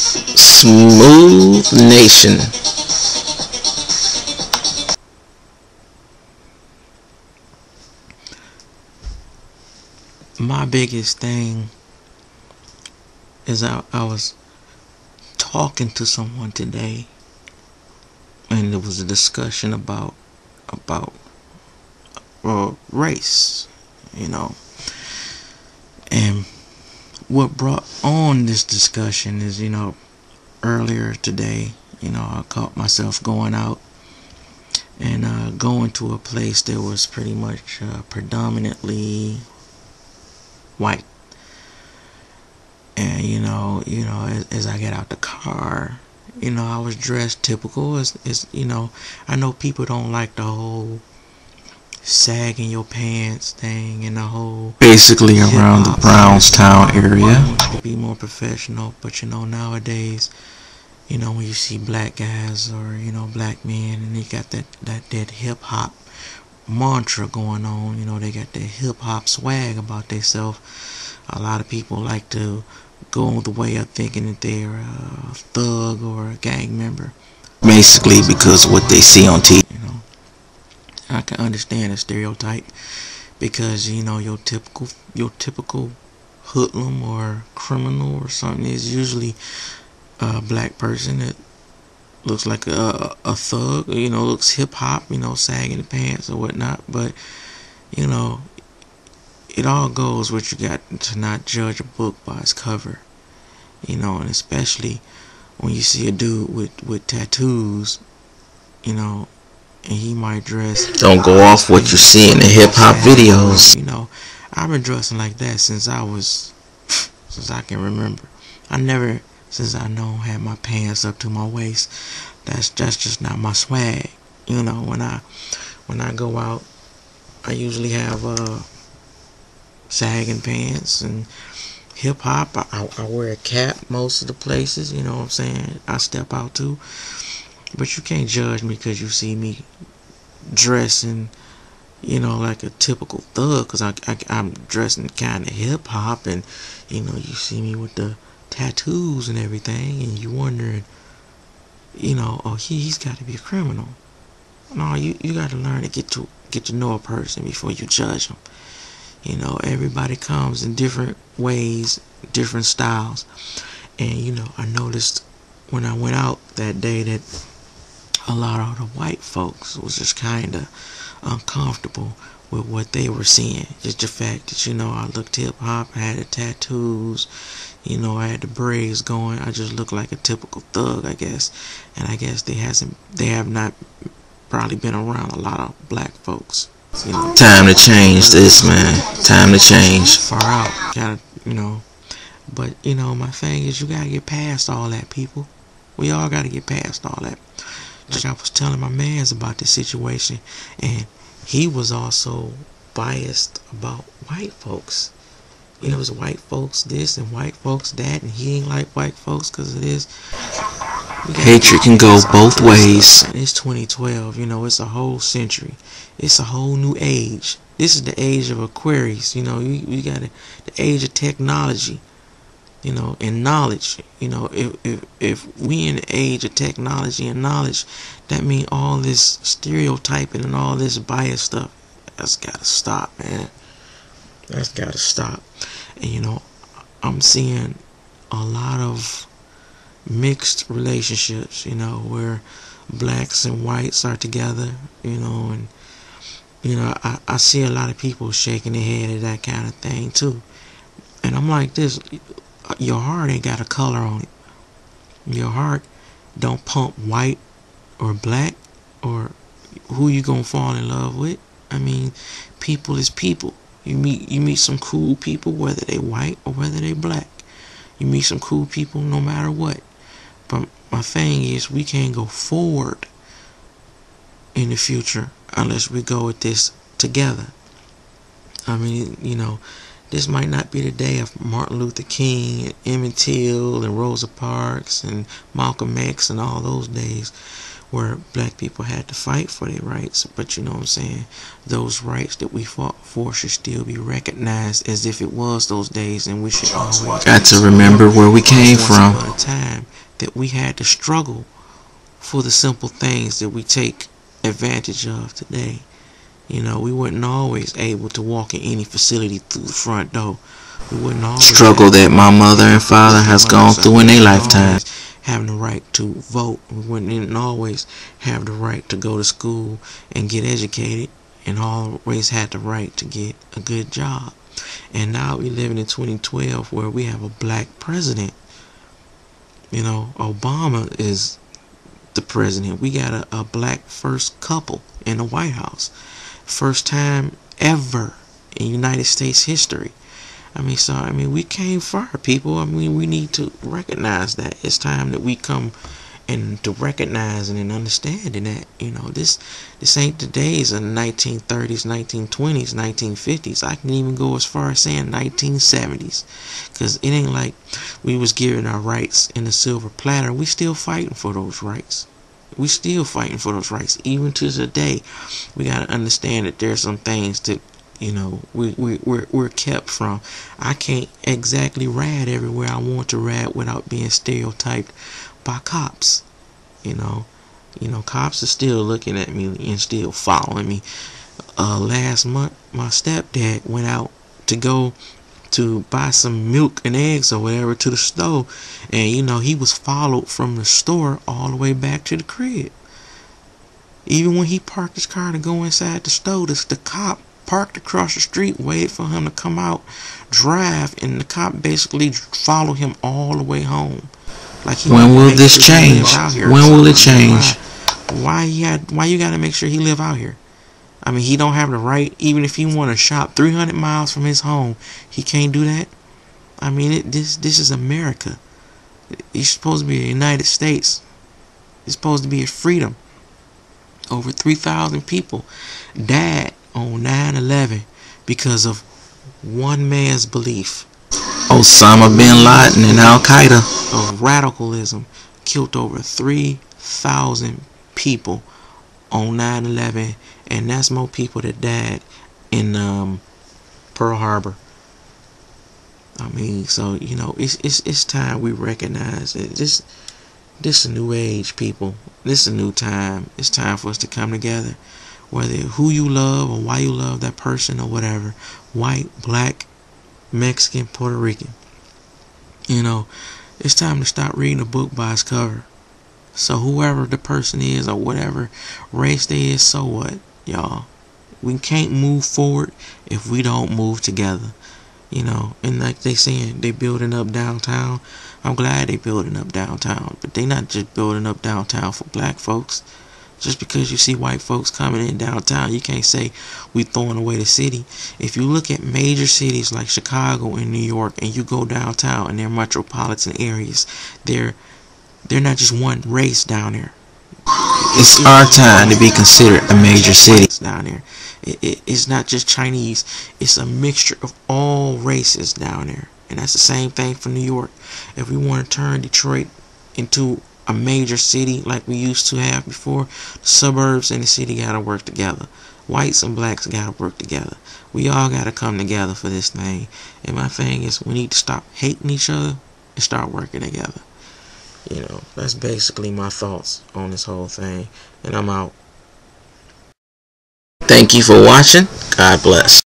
Smooth Nation. My biggest thing is I was talking to someone today, and there was a discussion about race, and what brought on this discussion is, earlier today, I caught myself going out and going to a place that was pretty much predominantly white. And as I get out the car, I was dressed typical as I know people don't like the whole sagging your pants thing and the whole basically around the Brownstown area. To be more professional, but nowadays, when you see black guys or black men, and they got that hip hop mantra going on, they got that hip hop swag about themselves. A lot of people like to go the way of thinking that they're a thug or a gang member, basically because what they see on TV. I can understand a stereotype because your typical hoodlum or criminal or something is usually a black person that looks like a thug, looks hip hop, sagging the pants or whatnot. But it all goes what you got to not judge a book by its cover, and especially when you see a dude with tattoos, and he might dress. Don't go off what you see in the hip hop videos. I've been dressing like that since I can remember. Since I had my pants up to my waist. That's just not my swag. When I go out, I usually have sagging pants and hip hop. I wear a cap most of the places. You know what I'm saying? I step out too. But you can't judge me because you see me dressing, like a typical thug, because I'm dressing kind of hip hop, and you see me with the tattoos and everything, and you wondering, oh, he's got to be a criminal. No, you got to learn to get to know a person before you judge them. Everybody comes in different ways, different styles, and I noticed when I went out that day that a lot of the white folks was just kind of uncomfortable with what they were seeing. Just the fact that I looked hip hop, I had the tattoos, I had the braids going. I just looked like a typical thug, I guess. And I guess they have not probably been around a lot of black folks. Time to change this, man. Time to change. Far out, But my thing is, you gotta get past all that, people. We all gotta get past all that. Like I was telling my mans about this situation, and he was also biased about white folks. It was white folks this and white folks that, and he ain't like white folks because of this. Hatred can go both ways. It's 2012, it's a whole century. It's a whole new age. This is the age of Aquarius, you got the age of technology, and knowledge. If we in the age of technology and knowledge, that means all this stereotyping and all this bias stuff, that's gotta stop, man. That's gotta stop. And I'm seeing a lot of mixed relationships, where blacks and whites are together, and I see a lot of people shaking their head at that kind of thing too. And I'm like this, your heart ain't got a color on it. Your heart don't pump white or black or who you gonna fall in love with. I mean, people is people. You meet some cool people, whether they white or whether they black. You meet some cool people no matter what. But my thing is, we can't go forward in the future unless we go with this together. I mean, this might not be the day of Martin Luther King and Emmett Till and Rosa Parks and Malcolm X and all those days where black people had to fight for their rights. But you know what I'm saying? Those rights that we fought for should still be recognized as if it was those days, and we should always got to remember where we came from. Once upon a time, that we had to struggle for the simple things that we take advantage of today. You know, we weren't always able to walk in any facility through the front door. We wouldn't always struggle that my mother and father has gone through in their lifetime. Having the right to vote. We wouldn't always have the right to go to school and get educated, and always had the right to get a good job. And now we living in 2012 where we have a black president. You know, Obama is the president. We got a black first couple in the White House. First time ever in United States history. I mean, we came far, people. I mean, we need to recognize that. It's time that we come and to recognizing and understanding that, you know, this ain't the days of the 1930s, 1920s, 1950s. I can even go as far as saying 1970s, because it ain't like we was given our rights in a silver platter. We still fighting for those rights. We still fighting for those rights even to today. We gotta understand that there's some things that, you know, we're kept from. I can't exactly ride everywhere I want to ride without being stereotyped by cops. You know, cops are still looking at me and still following me. Last month, my stepdad went out to go to buy some milk and eggs or whatever to the store, and you know, he was followed from the store all the way back to the crib. Even when he parked his car to go inside the store, the cop parked across the street, waited for him to come out, drive, and the cop basically followed him all the way home. Like, when will this change? When will it change? Why you gotta make sure he live out here? I mean, he don't have the right, even if he want to shop 300 miles from his home, he can't do that. I mean, this is America. It's supposed to be the United States. It's supposed to be a freedom. Over 3,000 people died on 9/11 because of one man's belief. Osama bin Laden and Al Qaeda of radicalism killed over 3,000 people on 9/11, and that's more people that died in Pearl Harbor. I mean, so you know, it's time we recognize it. This a new age, people. This a new time. It's time for us to come together. Whether who you love or why you love that person or whatever, white, black, Mexican, Puerto Rican. You know, it's time to stop reading a book by its cover. So whoever the person is or whatever race they is, so what, y'all? We can't move forward if we don't move together. You know, and like they saying, they building up downtown. I'm glad they building up downtown, but they not just building up downtown for black folks. Just because you see white folks coming in downtown, you can't say we throwing away the city. If you look at major cities like Chicago and New York, and you go downtown in their metropolitan areas, they're not just one race down there. It's our time to be considered a major city down there. It's not just Chinese. It's a mixture of all races down there. And that's the same thing for New York. If we want to turn Detroit into a major city like we used to have before, the suburbs and the city gotta work together. Whites and blacks gotta work together. We all gotta come together for this thing. And my thing is, we need to stop hating each other and start working together. You know, that's basically my thoughts on this whole thing. And I'm out. Thank you for watching. God bless.